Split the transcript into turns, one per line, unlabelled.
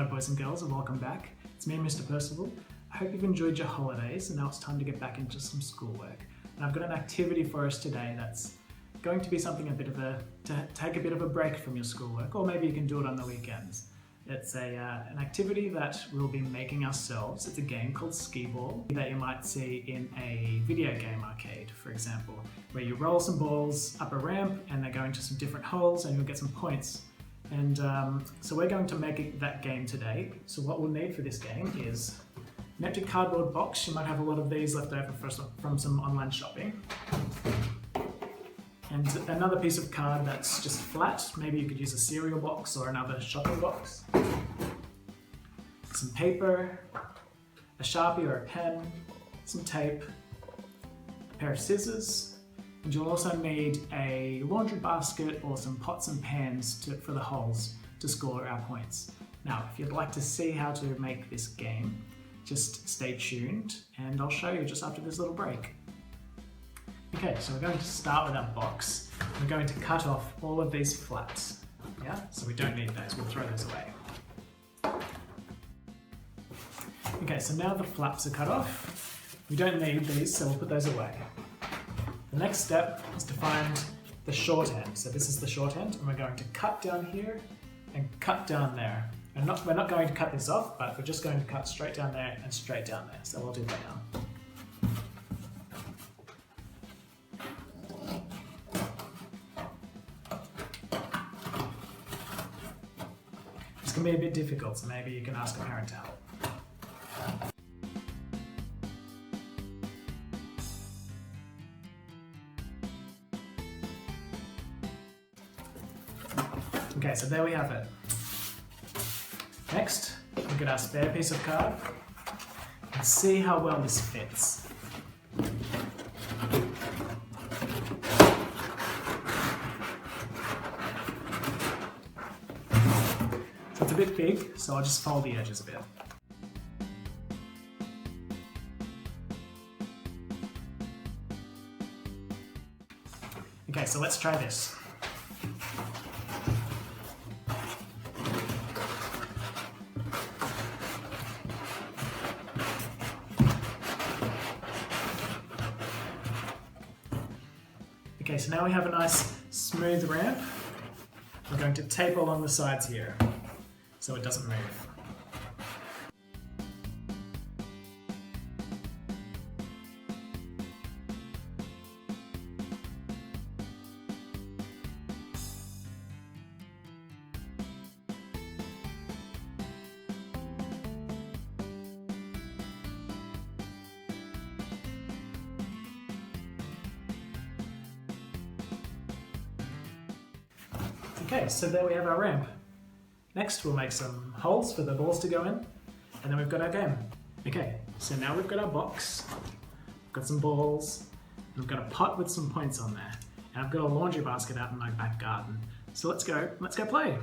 boys and girls, and welcome back. It's me, Mr. Percival. I hope you've enjoyed your holidays, and now it's time to get back into some schoolwork. And I've got an activity for us today that's going to be something to take a bit of a break from your schoolwork, or maybe you can do it on the weekends. It's an activity that we'll be making ourselves. It's a game called Skee Ball that you might see in a video game arcade, for example, where you roll some balls up a ramp and they go into some different holes and you'll get some points. And so we're going to make that game today. So what we'll need for this game is an empty cardboard box. You might have a lot of these left over from some online shopping. And another piece of card that's just flat. Maybe you could use a cereal box or another shopping box. Some paper, a Sharpie or a pen, some tape, a pair of scissors, and you'll also need a laundry basket or some pots and pans for the holes to score our points. Now, if you'd like to see how to make this game, just stay tuned and I'll show you just after this little break. Okay, so we're going to start with our box. We're going to cut off all of these flaps. Yeah, so we don't need those, we'll throw those away. Okay, so now the flaps are cut off. We don't need these, so we'll put those away. The next step is to find the short end. So this is the short end, and we're going to cut down here and cut down there. And we're not going to cut this off, but we're just going to cut straight down there and straight down there. So we'll do that now. This can be a bit difficult, so maybe you can ask a parent to help. Okay, so there we have it. Next, look at our spare piece of card and see how well this fits. So it's a bit big, so I'll just fold the edges a bit. Okay, so let's try this. Okay, so now we have a nice smooth ramp. We're going to tape along the sides here so it doesn't move. Okay, so there we have our ramp. Next we'll make some holes for the balls to go in, and then we've got our game. Okay, so now we've got our box, we've got some balls, and we've got a pot with some points on there, and I've got a laundry basket out in my back garden. So let's go play.